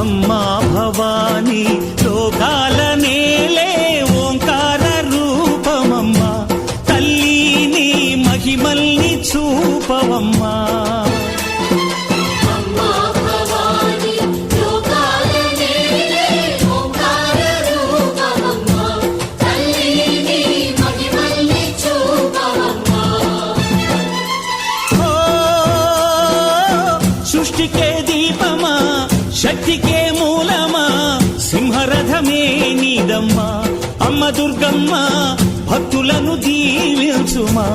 అమ్మా భవానీ లోకాల నేలే ఓంకార రూపమమ్మా తల్లి నీ మహిమల్ని చూపవమ్మా సృష్టికే దీపమా శక్తికే మూలమా సింహరథమే నీదమ్మా అమ్మ దుర్గమ్మ భక్తులను దీవించుమా